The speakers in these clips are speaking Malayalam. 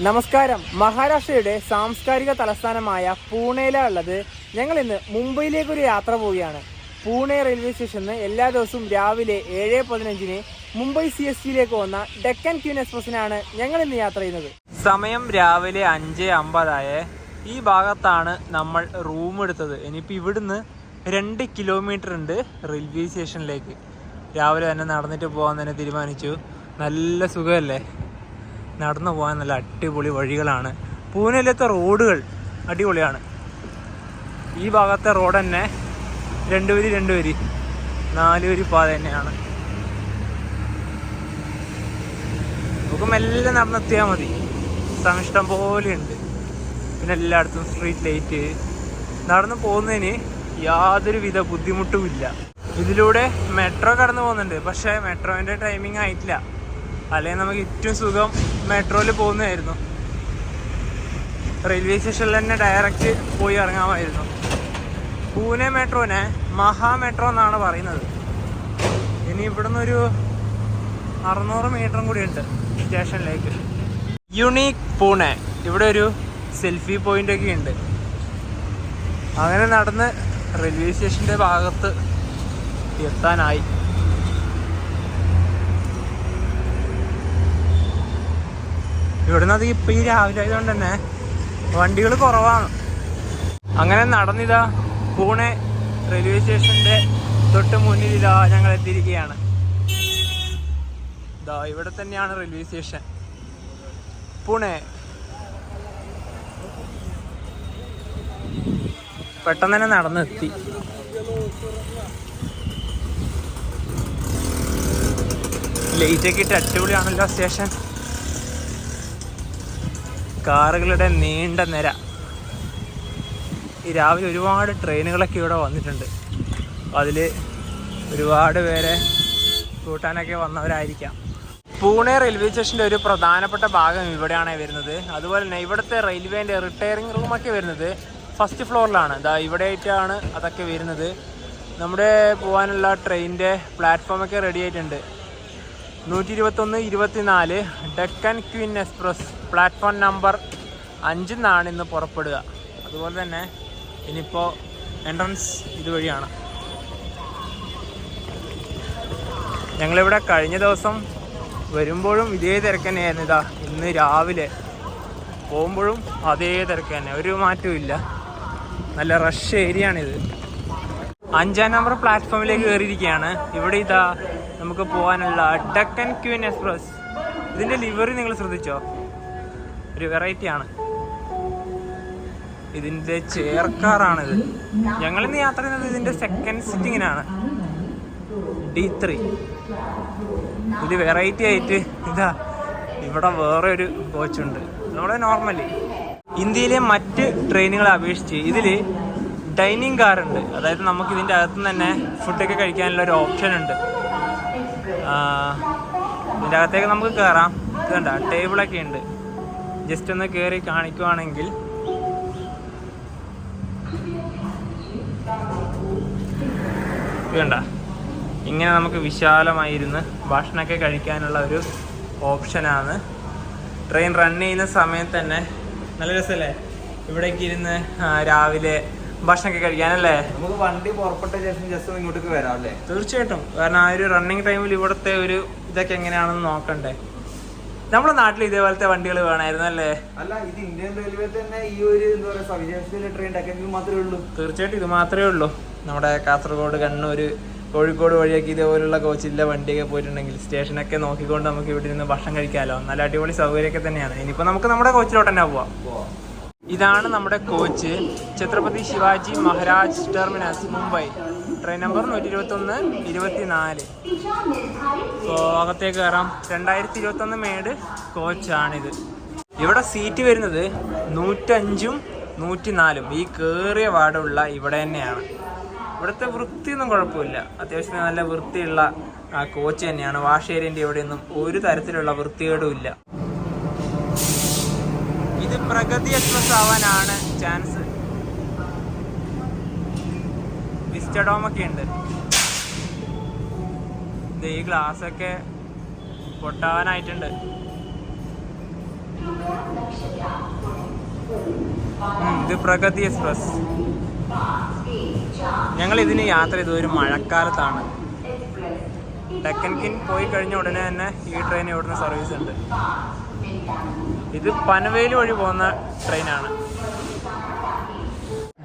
നമസ്കാരം. മഹാരാഷ്ട്രയുടെ സാംസ്കാരിക തലസ്ഥാനമായ പൂണെയിലാണ് ഉള്ളത്. ഞങ്ങൾ ഇന്ന് മുംബൈയിലേക്കൊരു യാത്ര പോവുകയാണ്. പൂനെ റെയിൽവേ സ്റ്റേഷനിൽ എല്ലാ ദിവസവും രാവിലെ 7:15 മുംബൈ CSTയിലേക്ക് വന്ന ഡെക്കൻ ക്വീൻ എക്സ്പ്രസിനാണ് ഞങ്ങൾ ഇന്ന് യാത്ര ചെയ്യുന്നത്. സമയം രാവിലെ 5:50. ഈ ഭാഗത്താണ് നമ്മൾ റൂം എടുത്തത്. ഇനിയിപ്പോൾ ഇവിടുന്ന് 2 കിലോമീറ്റർ ഉണ്ട് റെയിൽവേ സ്റ്റേഷനിലേക്ക്. രാവിലെ തന്നെ നടന്നിട്ട് പോകാൻ തന്നെ തീരുമാനിച്ചു. നല്ല സുഖമല്ലേ, നടന്നു പോകാൻ നല്ല അടിപൊളി വഴികളാണ്. പൂനെയിലത്തെ റോഡുകൾ അടിപൊളിയാണ്. ഈ ഭാഗത്തെ റോഡ് തന്നെ 2 വരി 4 വരി പാത തന്നെയാണ്. നമുക്ക് മെല്ലെ നടന്നെത്തിയാൽ മതി. ഇഷ്ടം പോലെയുണ്ട്. പിന്നെ എല്ലായിടത്തും സ്ട്രീറ്റ് ലൈറ്റ്. നടന്നു പോകുന്നതിന് യാതൊരു വിധ ബുദ്ധിമുട്ടുമില്ല. ഇതിലൂടെ മെട്രോ കടന്നു പോകുന്നുണ്ട്. പക്ഷേ മെട്രോൻ്റെ ടൈമിംഗ് ആയിട്ടില്ല. അല്ലെങ്കിൽ നമുക്ക് ഏറ്റവും സുഖം മെട്രോയിൽ പോകുന്നതായിരുന്നു. റെയിൽവേ സ്റ്റേഷനിൽ തന്നെ ഡയറക്റ്റ് പോയി ഇറങ്ങാമായിരുന്നു. പൂനെ മെട്രോനെ മഹാ മെട്രോ എന്നാണ് പറയുന്നത്. ഇനി ഇവിടുന്ന് ഒരു 600 മീറ്ററും കൂടി ഉണ്ട് സ്റ്റേഷനിലേക്ക്. യുണീക്ക് പൂനെ. ഇവിടെ ഒരു സെൽഫി പോയിൻ്റൊക്കെ ഉണ്ട്. അങ്ങനെ നടന്ന് റെയിൽവേ സ്റ്റേഷൻ്റെ ഭാഗത്ത് എത്താനായി. ഇവിടുന്ന് അത് ഇപ്പം ഈ രാവിലെ ആയതുകൊണ്ട് തന്നെ വണ്ടികൾ കുറവാണ്. അങ്ങനെ നടന്നിതാ പൂനെ റെയിൽവേ സ്റ്റേഷൻ്റെ തൊട്ട് മുന്നിൽ ഞങ്ങൾ എത്തിയിരിക്കുകയാണ്. ഇതാ ഇവിടെ തന്നെയാണ് റെയിൽവേ സ്റ്റേഷൻ പൂനെ. പെട്ടെന്ന് തന്നെ നടന്നെത്തി. ലൈറ്റൊക്കെ ഇട്ട് അടിപൊളിയാണല്ലോ സ്റ്റേഷൻ. കാറുകളുടെ നീണ്ട നിര. ഈ രാവിലെ ഒരുപാട് ട്രെയിനുകളൊക്കെ ഇവിടെ വന്നിട്ടുണ്ട്. അതിൽ ഒരുപാട് പേരെ കൂട്ടാനൊക്കെ വന്നവരായിരിക്കാം. പൂനെ റെയിൽവേ സ്റ്റേഷൻ്റെ ഒരു പ്രധാനപ്പെട്ട ഭാഗം ഇവിടെയാണ് വരുന്നത്. അതുപോലെ തന്നെ ഇവിടുത്തെ റെയിൽവേൻ്റെ റിട്ടയറിംഗ് റൂമൊക്കെ വരുന്നത് ഫസ്റ്റ് ഫ്ലോറിലാണ്. ഇവിടെ ആയിട്ടാണ് അതൊക്കെ വരുന്നത്. നമ്മുടെ പോകാനുള്ള ട്രെയിനിൻ്റെ പ്ലാറ്റ്ഫോമൊക്കെ റെഡി ആയിട്ടുണ്ട്. 121, 24 Deccan Queen express platform number 5 ഇന്ന് പുറപ്പെടുക. അതുപോലെ തന്നെ ഇനിയിപ്പോൾ എൻട്രൻസ് ഇതുവഴിയാണ്. ഞങ്ങളിവിടെ കഴിഞ്ഞ ദിവസം വരുമ്പോഴും ഇതേ തിരക്ക് തന്നെയായിരുന്നു. ഇന്ന് രാവിലെ പോകുമ്പോഴും അതേ തിരക്ക് തന്നെ, ഒരു മാറ്റവും ഇല്ല. നല്ല റഷ് ഏരിയ ആണിത്. 5 നമ്പർ പ്ലാറ്റ്ഫോമിലേക്ക് കയറിയിരിക്കുകയാണ്. ഇവിടെ നമുക്ക് പോകാനുള്ള ഡെക്കൻ ക്വീൻ എക്സ്പ്രസ്. ഇതിൻ്റെ ലിവറി നിങ്ങൾ ശ്രദ്ധിച്ചോ? ഒരു വെറൈറ്റി ആണ്. ഇതിൻ്റെ ചെയർക്കാറാണിത്. ഞങ്ങളിന്ന് യാത്ര ചെയ്യുന്നത് ഇതിൻ്റെ സെക്കൻഡ് സിറ്റിങ്ങിനാണ്, D3. ഇത് വെറൈറ്റി ആയിട്ട് ഇവിടെ വേറെ ഒരു കോച്ചുണ്ട്. നമ്മുടെ നോർമലി ഇന്ത്യയിലെ മറ്റ് ട്രെയിനുകളെ അപേക്ഷിച്ച് ഇതിൽ ഡൈനിങ് കാറുണ്ട്. അതായത് നമുക്ക് ഇതിൻ്റെ അകത്തുനിന്ന് തന്നെ ഫുഡൊക്കെ കഴിക്കാനുള്ള ഒരു ഓപ്ഷൻ ഉണ്ട്. ഇതിൻ്റെ അകത്തേക്ക് നമുക്ക് കയറാം. ഇതുണ്ട ടേബിളൊക്കെ ഉണ്ട്. ജസ്റ്റ് ഒന്ന് കയറി കാണിക്കുവാണെങ്കിൽ ഇതുണ്ട, ഇങ്ങനെ നമുക്ക് വിശാലമായിരുന്ന് ഭക്ഷണമൊക്കെ കഴിക്കാനുള്ള ഒരു ഓപ്ഷനാണ്. ട്രെയിൻ റൺ ചെയ്യുന്ന സമയത്ത് തന്നെ നല്ല രസമല്ലേ ഇവിടേക്ക് ഇരുന്ന് രാവിലെ ഭക്ഷണമൊക്കെ കഴിക്കാനല്ലേ. നമുക്ക് വണ്ടി പുറപ്പെട്ട ശേഷം ജസ്റ്റ് ഇങ്ങോട്ടേക്ക് വരാം അല്ലേ? തീർച്ചയായിട്ടും. കാരണം ആ ഒരു റണ്ണിങ് ടൈമിൽ ഇവിടുത്തെ ഒരു ഇതൊക്കെ എങ്ങനെയാണെന്ന് നോക്കണ്ടേ. നമ്മുടെ നാട്ടിൽ ഇതേപോലത്തെ വണ്ടികൾ വേണമായിരുന്നു അല്ലേ? അല്ല, ഇത് ഇന്ത്യൻ റെയിൽവേ തന്നെ ഈ ഒരു എന്താ പറയുക സവിശേഷതയുള്ള ട്രെയിൻ ഡെക്കൻ മാത്രമേ ഉള്ളൂ. തീർച്ചയായിട്ടും ഇത് മാത്രമേ ഉള്ളൂ. നമ്മുടെ കാസർഗോഡ്, കണ്ണൂർ, കോഴിക്കോട് വഴിയൊക്കെ ഇതേപോലുള്ള കോച്ചില്ല വണ്ടിയൊക്കെ പോയിട്ടുണ്ടെങ്കിൽ സ്റ്റേഷനൊക്കെ നോക്കിക്കൊണ്ട് നമുക്ക് ഇവിടെ നിന്ന് ഭക്ഷണം കഴിക്കാമല്ലോ. നല്ല അടിപൊളി സൗകര്യമൊക്കെ തന്നെയാണ്. ഇനിയിപ്പോൾ നമുക്ക് നമ്മുടെ കോച്ചിലോട്ട് തന്നെ പോവാം. ഇതാണ് നമ്മുടെ coach, Chhatrapati Shivaji Maharaj terminus, Mumbai. Train number 121, 24. അപ്പോൾ അകത്തേക്ക് കയറാം. 2021 മേഡ് കോച്ചാണിത്. ഇവിടെ സീറ്റ് വരുന്നത് 105ഉം 104ഉം. ഈ കയറിയ വാർഡുള്ള ഇവിടെ തന്നെയാണ്. ഇവിടുത്തെ വൃത്തിയൊന്നും കുഴപ്പമില്ല. അത്യാവശ്യം നല്ല വൃത്തിയുള്ള ആ കോച്ച് തന്നെയാണ്. വാഷ് ഏരിയൻ്റെ ഇവിടെയൊന്നും ഒരു തരത്തിലുള്ള വൃത്തികേടും ഇല്ല. ഇത് പ്രഗതി എക്സ്പ്രസ് ആവാനാണ് ചാൻസ്. വിസ്റ്റഡോമൊക്കെ ഉണ്ട്. ഈ ഗ്ലാസ്സൊക്കെ പൊട്ടാനായിട്ടുണ്ട്. ഇത് പ്രഗതി എക്സ്പ്രസ്. ഞങ്ങൾ ഇതിന് യാത്ര ചെയ്തത് ഒരു മഴക്കാലത്താണ്. ഡെക്കൻ ക്വീൻ പോയി കഴിഞ്ഞ ഉടനെ തന്നെ ഈ ട്രെയിൻ ഇവിടുന്ന് സർവീസ് ഉണ്ട്. ഇത് പനവേൽ വഴി പോകുന്ന ട്രെയിനാണ്.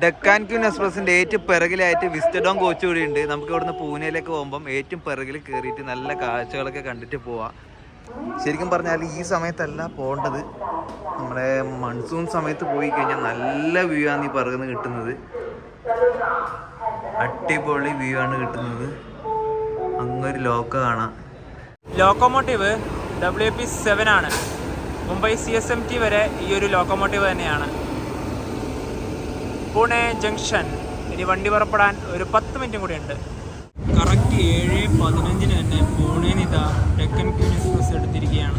ഡെക്കാൻ ക്വീൻ എക്സ്പ്രസിന്റെ ഏറ്റവും പിറകിലായിട്ട് വിസ്റ്റഡോം കോച്ച് കൂടി ഉണ്ട്. നമുക്ക് ഇവിടുന്ന് പൂനെയിലേക്ക് പോകുമ്പം ഏറ്റവും പിറകിൽ കയറിയിട്ട് നല്ല കാഴ്ചകളൊക്കെ കണ്ടിട്ട് പോവാം. ശരിക്കും പറഞ്ഞാൽ ഈ സമയത്തല്ല പോകേണ്ടത്, നമ്മുടെ മൺസൂൺ സമയത്ത് പോയി കഴിഞ്ഞാൽ നല്ല വ്യൂ ആണ് ഈ പിറകുന്ന് കിട്ടുന്നത്. അടിപൊളി വ്യൂ ആണ് കിട്ടുന്നത്. അങ്ങൊരു ലോക്ക കാണാം. ലോക്കോമോട്ടീവ് WP7 ആണ്. മുംബൈ CSMT വരെ ഈ ഒരു ലോക്കോമോട്ടീവ് തന്നെയാണ്. പൂനെ ജംഗ്ഷൻ. ഇനി വണ്ടി പുറപ്പെടാൻ ഒരു 10 മിനിറ്റും കൂടി ഉണ്ട്. കറക്റ്റ് 7:15 തന്നെ പൂനെന്ന് ഇതാ ഡെക്കൻ ക്വീൻ എക്സ്പ്രസ് എടുത്തിരിക്കുകയാണ്.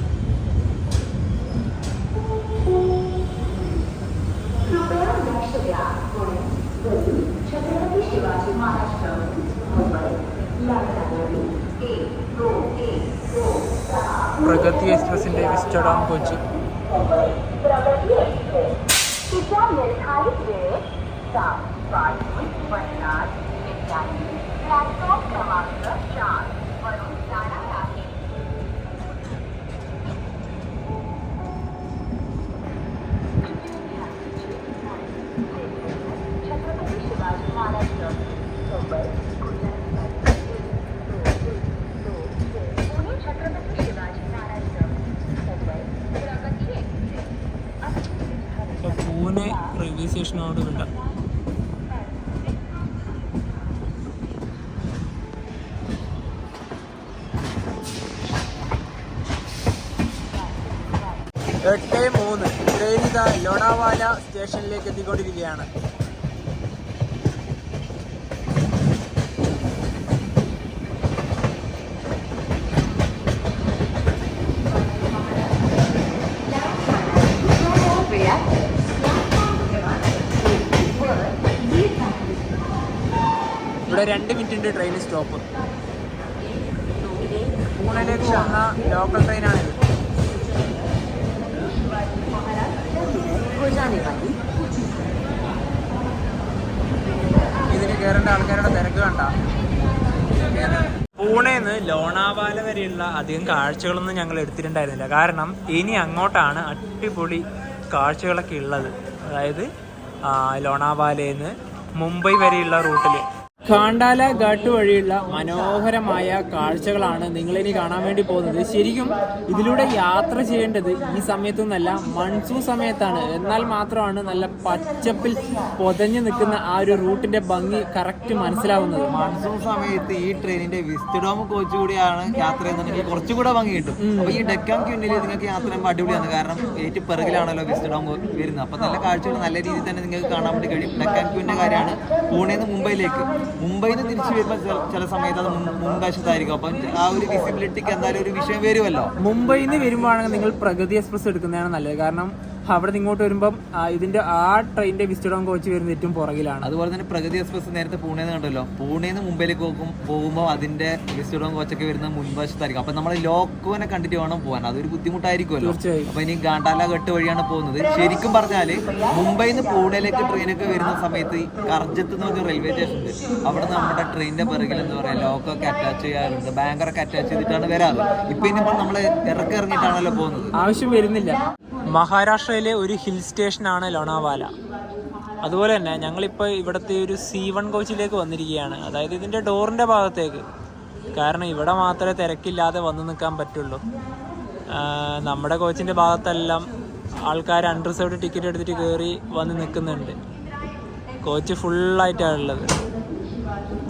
പ്രഗതി എക്സ്പ്രസിന്റെ വിസ്റ്റഡോം കോച്ച്. പൂനെ റെയിൽവേ സ്റ്റേഷനോട് വിട്ട എട്ട് 3 ട്രെയിൻ ഇതാ ലോണാവാല സ്റ്റേഷനിലേക്ക് എത്തിക്കൊണ്ടിരിക്കുകയാണ്. ഇവിടെ 2 മിനിറ്റിൻ്റെ ട്രെയിൻ സ്റ്റോപ്പ്. പൂനെയിലേക്ക് പോകുന്ന ലോക്കൽ ട്രെയിനാണിത്. ഇതിന് കയറേണ്ട ആൾക്കാരുടെ തിരക്ക് കണ്ട. പൂണെന്ന് ലോണാവാല വരെയുള്ള അധികം കാഴ്ചകളൊന്നും ഞങ്ങൾ എടുത്തിട്ടുണ്ടായിരുന്നില്ല. കാരണം ഇനി അങ്ങോട്ടാണ് അടിപൊളി കാഴ്ചകളൊക്കെ ഉള്ളത്. അതായത് ലോണാവാലയിൽ നിന്ന് മുംബൈ വരെയുള്ള റൂട്ടിൽ ഖാണ്ടാല ഘാട്ട് വഴിയുള്ള മനോഹരമായ കാഴ്ചകളാണ് നിങ്ങളിനി കാണാൻ വേണ്ടി പോകുന്നത്. ശരിക്കും ഇതിലൂടെ യാത്ര ചെയ്യേണ്ടത് ഈ സമയത്തൊന്നല്ല, മൺസൂൺ സമയത്താണ്. എന്നാൽ മാത്രമാണ് നല്ല പച്ചപ്പിൽ പൊതഞ്ഞു നിൽക്കുന്ന ആ ഒരു റൂട്ടിന്റെ ഭംഗി കറക്റ്റ് മനസ്സിലാവുന്നത്. മൺസൂൺ സമയത്ത് ഈ ട്രെയിനിന്റെ വിസ്റ്റഡോം കോച്ച് കൂടിയാണ് യാത്ര ചെയ്യുന്നുണ്ടെങ്കിൽ കുറച്ചുകൂടെ ഭംഗി കിട്ടും. അപ്പൊ ഈ ഡെക്കാൻ ക്വീനിൽ നിങ്ങൾക്ക് യാത്ര ചെയ്യുമ്പോൾ അടിപൊളിയാണ്. കാരണം ഏറ്റവും പിറകിലാണല്ലോ വിസ്റ്റഡോം വരുന്നത്. അപ്പൊ നല്ല കാഴ്ചകൾ നല്ല രീതിയിൽ തന്നെ നിങ്ങൾക്ക് കാണാൻ വേണ്ടി കഴിയും. ഡെക്കാൻ ക്വീനിന്റെ കാര്യമാണ് പൂനെയിൽ നിന്ന് മുംബൈയിലേക്ക്. മുംബൈയിൽ നിന്ന് തിരിച്ചു വരുമ്പോൾ ചില സമയത്ത് അത് മുൻവശത്തായിരിക്കും. അപ്പം ആ ഒരു വിസിബിലിറ്റിക്ക് എന്തായാലും ഒരു വിഷയം വരുമല്ലോ. മുംബൈയിൽ നിന്ന് വരുമ്പോഴാണെങ്കിൽ നിങ്ങൾ പ്രഗതി എക്സ്പ്രസ് എടുക്കുന്നതാണ് നല്ലത്. കാരണം അവിടെ നിന്ന് ഇങ്ങോട്ട് വരുമ്പം ഇതിന്റെ ആ ട്രെയിനിന്റെ വിസ്റ്റഡോം കോച്ച് വരുന്ന ഏറ്റവും പുറകിലാണ്. അതുപോലെ തന്നെ പ്രഗതി എക്സ്പ്രസ് നേരത്തെ പൂണെന്ന് കണ്ടല്ലോ, പൂണെന്ന് മുംബൈയിലേക്ക് പോകുമ്പോൾ അതിന്റെ വിസ്റ്റഡോം കോച്ചൊക്കെ വരുന്ന മുൻവശത്തായിരിക്കും. അപ്പൊ നമ്മൾ ലോക്കോനെ കണ്ടിട്ട് വേണം പോകാൻ. അതൊരു ബുദ്ധിമുട്ടായിരിക്കുമല്ലോ. അപ്പൊ ഇനി ഗാണ്ടാല ഘട്ട് വഴിയാണ് പോകുന്നത്. ശരിക്കും പറഞ്ഞാല് മുംബൈയിൽ നിന്ന് പൂണെയിലേക്ക് ട്രെയിനൊക്കെ വരുന്ന സമയത്ത് ഈ കർജത്ത് എന്ന് പറഞ്ഞ റെയിൽവേ സ്റ്റേഷൻ ഉണ്ട്. അവിടെ നമ്മുടെ ട്രെയിനിന്റെ പിറകിൽ എന്താ പറയാ ലോക്കൊക്കെ അറ്റാച്ച് ചെയ്യാറുണ്ട്, ബാങ്കറൊക്കെ അറ്റാച്ച് ചെയ്തിട്ടാണ് വരാറ്. ഇപ്പൊ ഇനിയിപ്പോൾ നമ്മള് ഇറങ്ങിയിട്ടാണല്ലോ പോകുന്നത്. ആവശ്യം വരുന്നില്ല. മഹാരാഷ്ട്രയിലെ ഒരു ഹിൽ സ്റ്റേഷനാണ് ലോണാവാല. അതുപോലെ തന്നെ ഞങ്ങളിപ്പോൾ ഇവിടുത്തെ ഒരു C1 കോച്ചിലേക്ക് വന്നിരിക്കുകയാണ്. അതായത് ഇതിൻ്റെ ഡോറിൻ്റെ ഭാഗത്തേക്ക്. കാരണം ഇവിടെ മാത്രമേ തിരക്കില്ലാതെ വന്ന് നിൽക്കാൻ പറ്റുള്ളൂ. നമ്മുടെ കോച്ചിൻ്റെ ഭാഗത്തെല്ലാം ആൾക്കാർ അൺറിസർവ്ഡ് ടിക്കറ്റ് എടുത്തിട്ട് കയറി വന്ന് നിൽക്കുന്നുണ്ട്. കോച്ച് ഫുള്ളായിട്ടാണ് ഉള്ളത്.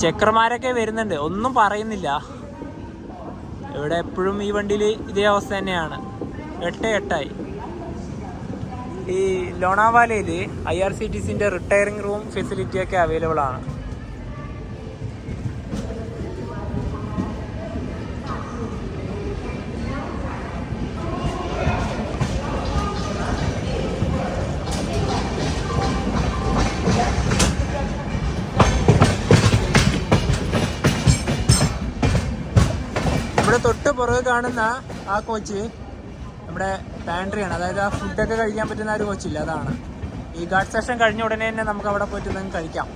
ചെക്കർമാരൊക്കെ വരുന്നുണ്ട്, ഒന്നും പറയുന്നില്ല. ഇവിടെ എപ്പോഴും ഈ വണ്ടിയിൽ ഇതേ അവസ്ഥ തന്നെയാണ്. 8 ഈ ലോണാവാലയിൽ IRCTCൻ്റെ റിട്ടയറിംഗ് റൂം ഫെസിലിറ്റിയൊക്കെ അവൈലബിൾ ആണ്. ഇവിടെ തൊട്ട് പുറകെ കാണുന്ന ആ കോച്ച് നമ്മുടെ പാൻട്രിയാണ്. അതായത് ആ ഫുഡൊക്കെ കഴിക്കാൻ പറ്റുന്ന ഒരു കോച്ചില്ല, അതാണ്. ഈ ഗാർഡ് സെഷൻ കഴിഞ്ഞ ഉടനെ തന്നെ നമുക്ക് അവിടെ പോയിട്ട് എന്തെങ്കിലും കഴിക്കാം.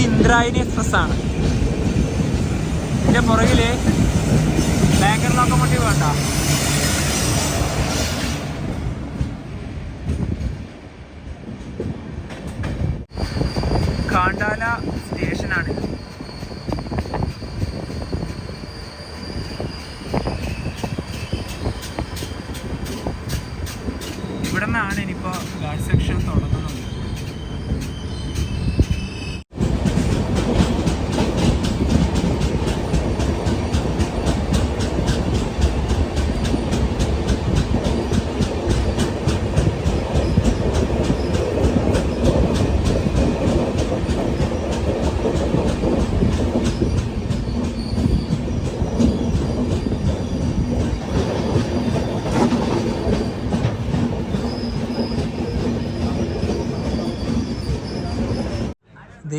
ഇന്ദ്രായണി എക്സ്പ്രസ് ആണ്. ഇതിന്റെ പുറകില് ബാങ്കർ ലോക്കോമോട്ടീവ് വേണ്ട. കാണ്ടാല സ്റ്റേഷനാണ്. ഇവിടെ നിന്നാണ് ഇനിയിപ്പോ ഗാർഡ് സെക്ഷൻ തുടങ്ങുന്നത്.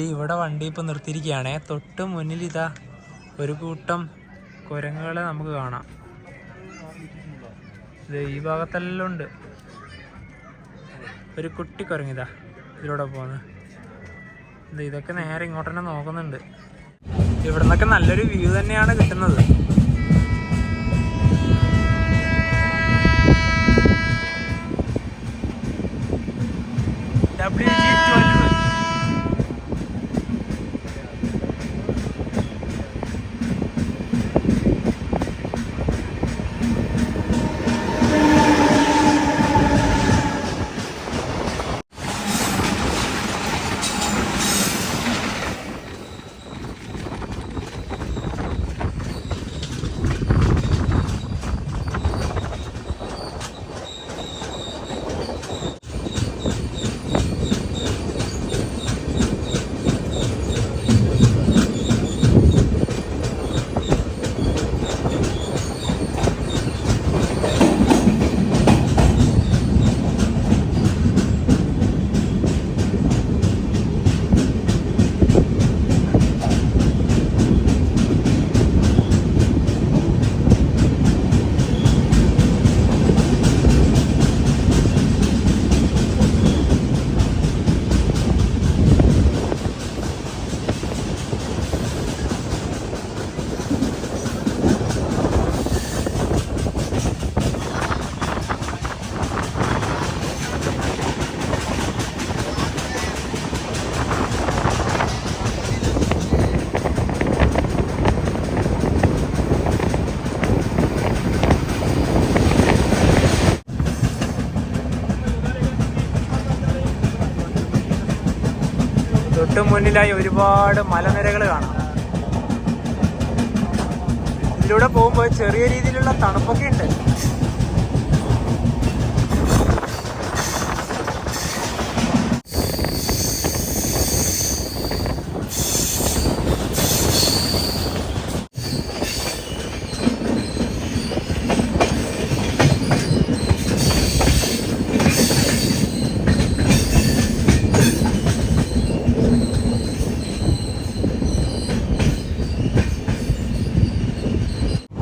ഇവിടെ വണ്ടി ഇപ്പോൾ നിർത്തിയിരിക്കുകയാണേ. തൊട്ട് മുന്നിൽ ഇതാ ഒരു കൂട്ടം കുരങ്ങുകളെ നമുക്ക് കാണാം. ഇത് ഈ ഭാഗത്തെല്ലാം ഉണ്ട്. ഒരു കുട്ടി കുരങ്ങിതാ ഇതിലൂടെ പോകുന്നത്. ഇതൊക്കെ നേരെ ഇങ്ങോട്ട് തന്നെ നോക്കുന്നുണ്ട്. ഇവിടെ നിന്നൊക്കെ നല്ലൊരു വ്യൂ തന്നെയാണ് കിട്ടുന്നത്. WG12 തൊട്ട് മുന്നിലായി ഒരുപാട് മലനിരകൾ കാണാം. ഇതിലൂടെ പോകുമ്പോൾ ചെറിയ രീതിയിലുള്ള തണുപ്പൊക്കെ ഉണ്ട്.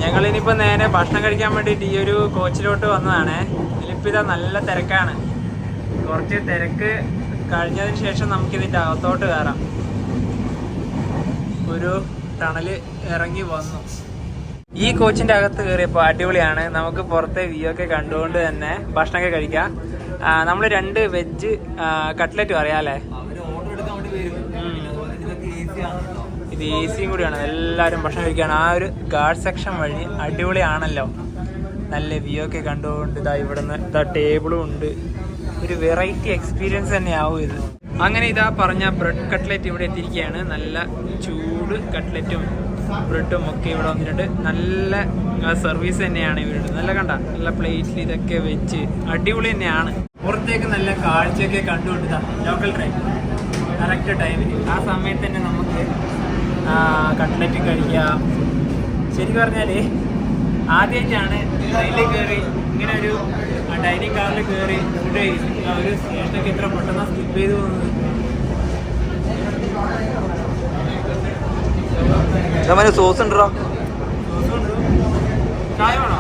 ഞങ്ങളിനിപ്പോൾ നേരെ ഭക്ഷണം കഴിക്കാൻ വേണ്ടിയിട്ട് ഈ ഒരു കോച്ചിലോട്ട് വന്നതാണ്. ഇതിലിപ്പോൾ ഇതാ നല്ല തിരക്കാണ്. കുറച്ച് തിരക്ക് കഴിഞ്ഞതിന് ശേഷം നമുക്കിതിൻ്റെ അകത്തോട്ട് കയറാം. ഒരു ടണൽ ഇറങ്ങി വന്നു. ഈ കോച്ചിൻ്റെ അകത്ത് കയറിയപ്പോൾ അടിപൊളിയാണ്. നമുക്ക് പുറത്തെ വ്യൂ ഒക്കെ കണ്ടുകൊണ്ട് തന്നെ ഭക്ഷണമൊക്കെ കഴിക്കാം. നമ്മൾ 2 വെജ് കട്ട്ലറ്റും അറിയാമല്ലേ. ഇത് AC കൂടിയാണ്. എല്ലാവരും ഭക്ഷണം കഴിക്കുകയാണ്. ആ ഒരു ഗാർഡ് സെക്ഷൻ വഴി അടിപൊളിയാണല്ലോ. നല്ല വ്യൂ ഒക്കെ കണ്ടുകൊണ്ട് ഇതാ ഇവിടെ നിന്ന് ഇതാ ടേബിളും ഉണ്ട്. ഒരു വെറൈറ്റി എക്സ്പീരിയൻസ് തന്നെയാവും ഇത്. അങ്ങനെ ഇതാ പറഞ്ഞ ബ്രെഡ് കട്ട്ലറ്റ് ഇവിടെ എത്തിയിരിക്കുകയാണ്. നല്ല ചൂട് കട്ട്ലറ്റും ബ്രെഡും ഒക്കെ ഇവിടെ വന്നിട്ടുണ്ട്. നല്ല സർവീസ് തന്നെയാണ് ഇവരുടെ. നല്ല കണ്ട നല്ല പ്ലേറ്റിൽ ഇതൊക്കെ വെച്ച് അടിപൊളി തന്നെയാണ്. പുറത്തേക്ക് നല്ല കാഴ്ചയൊക്കെ കണ്ടുകൊണ്ടിതാ ലോക്കൽ ട്രെയിൻ കറക്റ്റ് ടൈമിൽ ആ സമയത്ത് തന്നെ നമുക്ക് കട്ട്ലറ്റ് കഴിക്കാം. ശരിക്കും പറഞ്ഞാൽ ആദ്യമായിട്ടാണ് ട്രെയിനിൽ കയറി ഇങ്ങനെ ഒരു ഡൈനിങ് കാറിൽ കയറി ഫുഡ് കഴിക്കുന്നത്. ഒരു സ്റ്റേഷനൊക്കെ ഇത്ര പെട്ടെന്ന് സ്കിപ്പ് ചെയ്ത് പോകുന്നത്. സോസ് ഉണ്ടോ? ചായ വേണോ?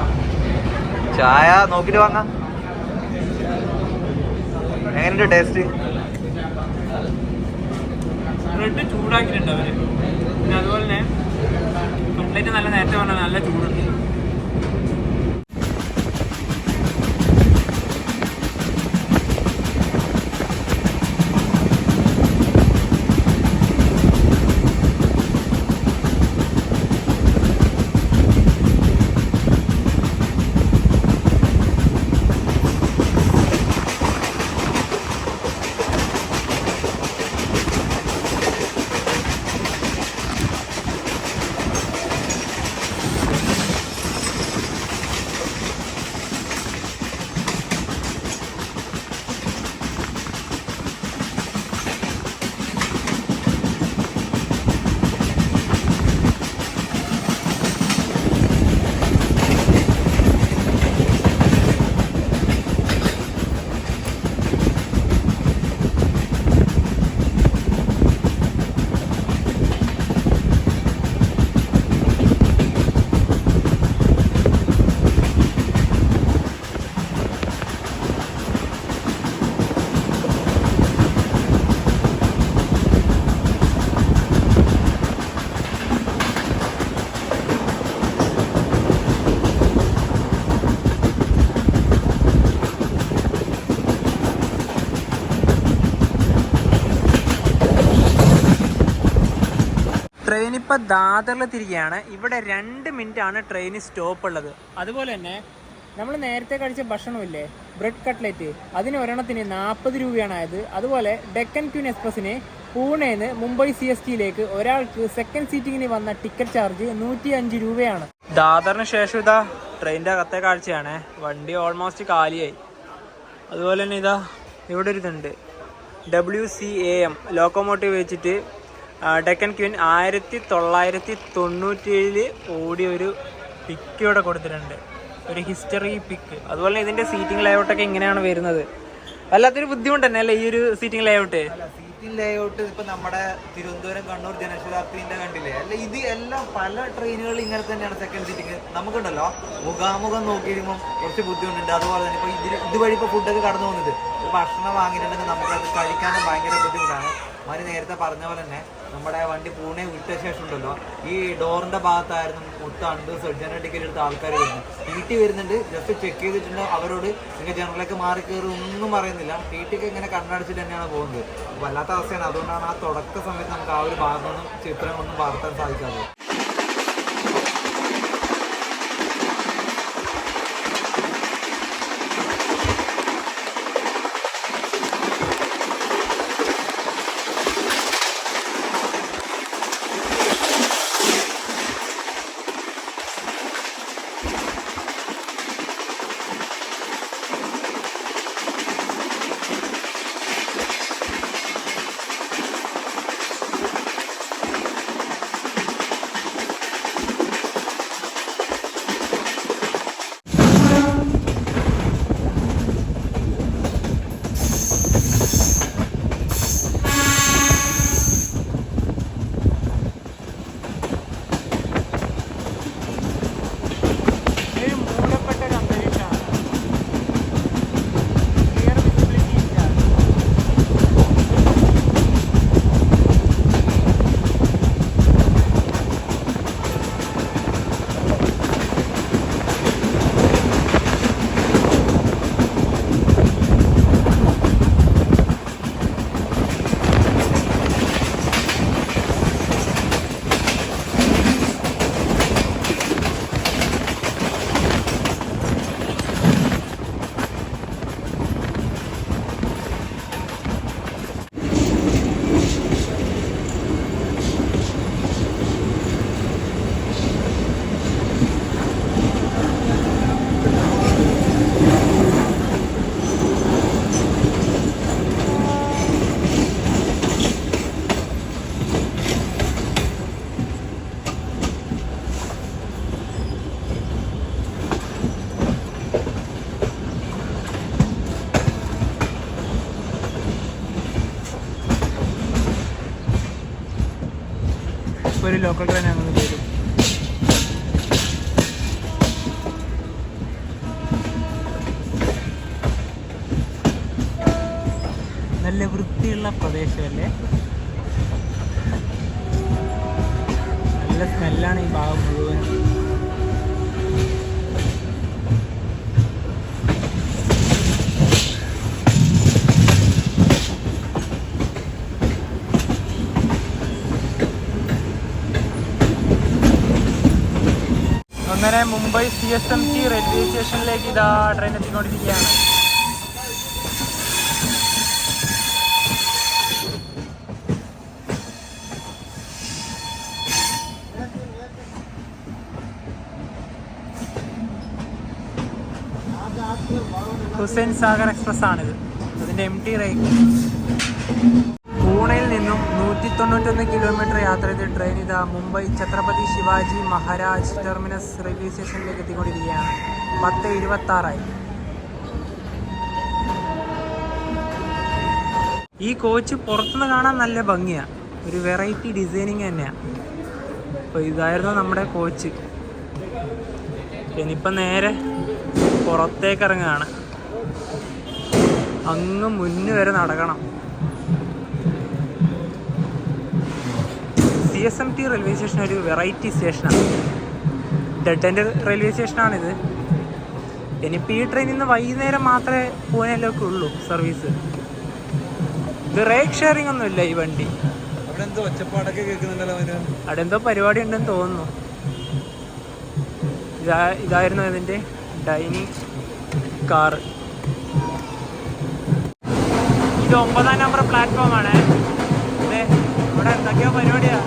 ചായ നോക്കിട്ട് വാങ്ങാം. എങ്ങനെയുണ്ട് ടേസ്റ്റ്? ബ്രെഡ് ചൂടാക്കിയിട്ടുണ്ട് അവര്. പിന്നെ അതുപോലെ തന്നെ കട്ട്ലറ്റ് നല്ല നേരത്തെ പറഞ്ഞാൽ നല്ല ചൂടുണ്ട്. ട്രെയിൻ ഇപ്പോൾ ദാദറിൽ തിരികെയാണ്. ഇവിടെ 2 മിനിറ്റാണ് ട്രെയിന് സ്റ്റോപ്പ് ഉള്ളത്. അതുപോലെ തന്നെ നമ്മൾ നേരത്തെ കഴിച്ച ഭക്ഷണമില്ലേ, ബ്രെഡ് കട്ട്ലറ്റ്, അതിന് ഒരെണ്ണത്തിന് 40 രൂപയാണ് ആയത്. അതുപോലെ ഡെക്കൻ ക്യൂൻ എക്സ്പ്രസ്സിന് പൂനെന്ന് മുംബൈ CSTയിലേക്ക് ഒരാൾക്ക് സെക്കൻഡ് സീറ്റിങ്ങിന് വന്ന ടിക്കറ്റ് ചാർജ് 105 രൂപയാണ്. ദാദറിന് ശേഷം ഇതാ ട്രെയിനിൻ്റെ അകത്തെ കാഴ്ചയാണ്. വണ്ടി ഓൾമോസ്റ്റ് കാലിയായി. അതുപോലെ തന്നെ ഇതാ ഇവിടെ ഒരു ഇതുണ്ട്, WCAM ലോക്കോമോട്ടീവ് വെച്ചിട്ട് ഡെക്കൻ ക്യൂൻ 1997 ഓടിയ ഒരു പിക്ക് ഇവിടെ കൊടുത്തിട്ടുണ്ട്, ഒരു ഹിസ്റ്ററി പിക്ക്. അതുപോലെ ഇതിൻ്റെ സീറ്റിംഗ് ലേഔട്ടൊക്കെ ഇങ്ങനെയാണ് വരുന്നത്. വല്ലാത്തൊരു ബുദ്ധിമുട്ട് തന്നെ അല്ലേ ഈ ഒരു സീറ്റിംഗ് ലേഔട്ട്? സീറ്റിംഗ് ലേഔട്ട് ഇപ്പൊ നമ്മുടെ തിരുവനന്തപുരം കണ്ണൂർ ജനശതാബ്ദിന്റെ കണ്ടില്ലേ, അല്ല ഇത് എല്ലാം പല ട്രെയിനുകളിൽ ഇങ്ങനെ തന്നെയാണ് സെക്കൻഡ് സീറ്റിംഗ്. നമുക്കുണ്ടല്ലോ മുഖാമുഖം നോക്കിയിരിക്കുമ്പോൾ കുറച്ച് ബുദ്ധിമുട്ടുണ്ട്. അതുപോലെ തന്നെ ഇപ്പൊ ഇതുവഴി ഇപ്പൊ ഫുഡൊക്കെ കടന്നു പോകുന്നത്, ഭക്ഷണം വാങ്ങിയിട്ടുണ്ടെങ്കിൽ നമുക്കത് കഴിക്കാനും ഭയങ്കര ബുദ്ധിമുട്ടാണ്. മാര് നേരത്തെ പറഞ്ഞ പോലെ തന്നെ നമ്മുടെ വണ്ടി പൂനെ വിട്ട ശേഷം ഉണ്ടല്ലോ, ഈ ഡോറിന്റെ ഭാഗത്തായിരുന്നു മൊത്തം ജനറൽ ടിക്കറ്റ് എടുത്ത ആൾക്കാർ വരുന്നത്. ടി വരുന്നുണ്ട്, ജസ്റ്റ് ചെക്ക് ചെയ്തിട്ടുണ്ട്. അവരോട് നിങ്ങൾ ജനറലേക്ക് മാറി കയറി ഒന്നും പറയുന്നില്ല. ടിക്ക് ഇങ്ങനെ കണ്ണടച്ചിട്ട് തന്നെയാണ് പോകുന്നത്. വല്ലാത്ത അവസ്ഥയാണ്. അതുകൊണ്ടാണ് ആ തുടക്ക സമയത്ത് നമുക്ക് ആ ഒരു ഭാഗമൊന്നും ചിത്രങ്ങളൊന്നും പകർത്താൻ സാധിക്കാതെ. അടിപൊളി ലോക്കൽ ട്രെയിനാണെന്ന് പേരും. നല്ല വൃത്തിയുള്ള പ്രദേശമല്ലേ, നല്ല സ്മെല്ലാണ് ഈ ഭാഗം മുഴുവൻ. അങ്ങനെ മുംബൈ CSMT റെയിൽവേ സ്റ്റേഷനിലേക്ക് ഇതാ ട്രെയിൻ എത്തിക്കൊണ്ടിരിക്കുകയാണ്. ഹുസൈൻ സാഗർ എക്സ്പ്രസ് ആണിത്, അതിൻ്റെ MT റെയിൽ. പൂണെയിൽ നിന്നും 191 കിലോമീറ്റർ യാത്ര ചെയ്ത ട്രെയിൻ ഇതാ മുംബൈ ഛത്രപതി ശിവാജി മഹാരാജ് ടെർമിനസ് റെയിൽവേ സ്റ്റേഷനിലേക്ക് എത്തിക്കൊണ്ടിരിക്കുകയാണ്. 10:26. ഈ കോച്ച് പുറത്തുനിന്ന് കാണാൻ നല്ല ഭംഗിയാണ്, ഒരു വെറൈറ്റി ഡിസൈനിങ് തന്നെയാണ്. അപ്പോൾ ഇതായിരുന്നു നമ്മുടെ കോച്ച്. ഇനിയിപ്പം നേരെ പുറത്തേക്ക് ഇറങ്ങുകയാണ്. അങ്ങ് മുന്നു വരെ നടക്കണം. CSMT റെയിൽവേ സ്റ്റേഷൻ ഒരു വെറൈറ്റി സ്റ്റേഷനാണ്, ഡെഡ് എൻഡ് റെയിൽവേ സ്റ്റേഷനാണിത്. ഇനിയിപ്പോൾ ഈ ട്രെയിനിൽ നിന്ന് വൈകുന്നേരം മാത്രമേ പൂനെയിലൊക്കെ ഉള്ളൂ സർവീസ്. ഇത് റേക്ക് ഷെയറിംഗ് ഒന്നുമില്ല ഈ വണ്ടി. അവിടെ എന്തോ പരിപാടി ഉണ്ടെന്ന് തോന്നുന്നു. ഇതായിരുന്നു ഇതിൻ്റെ ഡൈനിങ് കാറ്. ഇത് 9-ാം നമ്പർ പ്ലാറ്റ്ഫോമാണ്. ഇവിടെ എന്തൊക്കെയോ പരിപാടിയാ.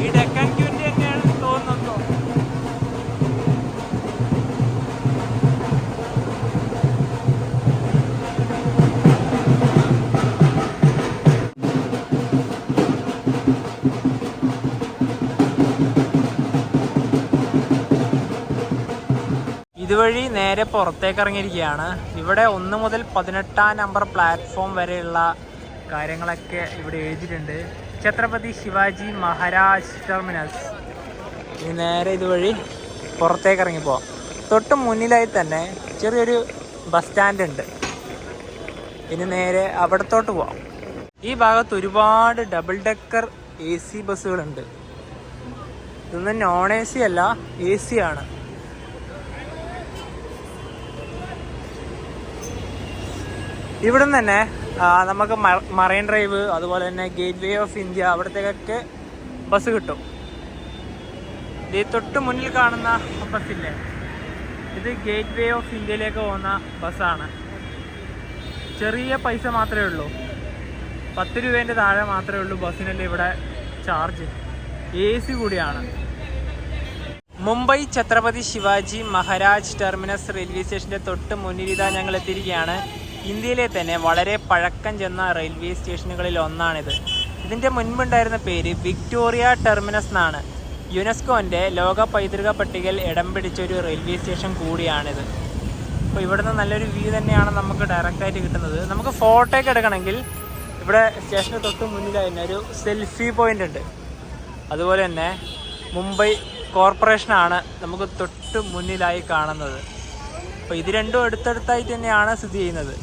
ഈ ഡെക്കാൻ ക്യൂവിൻ്റെ തന്നെയാണ് തോന്നുന്നു. ഇതുവഴി നേരെ പുറത്തേക്ക് ഇറങ്ങിയിരിക്കുകയാണ്. ഇവിടെ 1 മുതൽ 18-ാം നമ്പർ പ്ലാറ്റ്ഫോം വരെയുള്ള കാര്യങ്ങളൊക്കെ ഇവിടെ എഴുതിയിട്ടുണ്ട്. ഛത്രപതി ശിവാജി മഹാരാജ് ടെർമിനസ്. ഇനി നേരെ ഇതുവഴി പുറത്തേക്ക് ഇറങ്ങിപ്പോവാം. തൊട്ട് മുന്നിലായി തന്നെ ചെറിയൊരു ബസ് സ്റ്റാൻഡ് ഉണ്ട്. ഇനി നേരെ അവിടത്തോട്ട് പോവാം. ഈ ഭാഗത്ത് ഒരുപാട് ഡബിൾ ഡെക്കർ AC ബസ്സുകളുണ്ട്. ഇതൊന്നും നോൺ AC അല്ല, AC ആണ്. ഇവിടെ നിന്ന് തന്നെ നമുക്ക് മറൈൻ ഡ്രൈവ്, അതുപോലെ തന്നെ ഗേറ്റ് വേ ഓഫ് ഇന്ത്യ, അവിടത്തേക്കൊക്കെ ബസ് കിട്ടും. ഈ തൊട്ട് മുന്നിൽ കാണുന്ന ബസ്സില്ലേ, ഇത് ഗേറ്റ് വേ ഓഫ് ഇന്ത്യയിലേക്ക് പോകുന്ന ബസ്സാണ്. ചെറിയ പൈസ മാത്രമേ ഉള്ളൂ, 10 രൂപേൻ്റെ താഴെ മാത്രമേ ഉള്ളൂ ബസ്സിനല്ലേ ഇവിടെ ചാർജ്. AC കൂടിയാണ്. മുംബൈ ഛത്രപതി ശിവാജി മഹാരാജ് ടെർമിനസ് റെയിൽവേ സ്റ്റേഷൻ്റെ തൊട്ട് മുന്നിലിതാ ഞങ്ങൾ എത്തിയിരിക്കുകയാണ്. ഇന്ത്യയിലെ തന്നെ വളരെ പഴക്കം ചെന്ന റെയിൽവേ സ്റ്റേഷനുകളിൽ ഒന്നാണിത്. ഇതിൻ്റെ മുൻപുണ്ടായിരുന്ന പേര് വിക്ടോറിയ ടെർമിനസ് എന്നാണ്. യുനെസ്കോൻ്റെ ലോക പൈതൃക പട്ടികയിൽ ഇടം പിടിച്ചൊരു റെയിൽവേ സ്റ്റേഷൻ കൂടിയാണിത്. അപ്പോൾ ഇവിടുന്ന് നല്ലൊരു വ്യൂ തന്നെയാണ് നമുക്ക് ഡയറക്റ്റായിട്ട് കിട്ടുന്നത്. നമുക്ക് ഫോട്ടോ ഒക്കെ എടുക്കണമെങ്കിൽ ഇവിടെ സ്റ്റേഷന് തൊട്ട് മുന്നിലായി തന്നെ ഒരു സെൽഫി പോയിൻ്റ് ഉണ്ട്. അതുപോലെ തന്നെ മുംബൈ കോർപ്പറേഷനാണ് നമുക്ക് തൊട്ട് മുന്നിലായി കാണുന്നത്. അപ്പോൾ ഇത് രണ്ടും അടുത്തടുത്തായിട്ട് തന്നെയാണ് സ്ഥിതി ചെയ്യുന്നത്.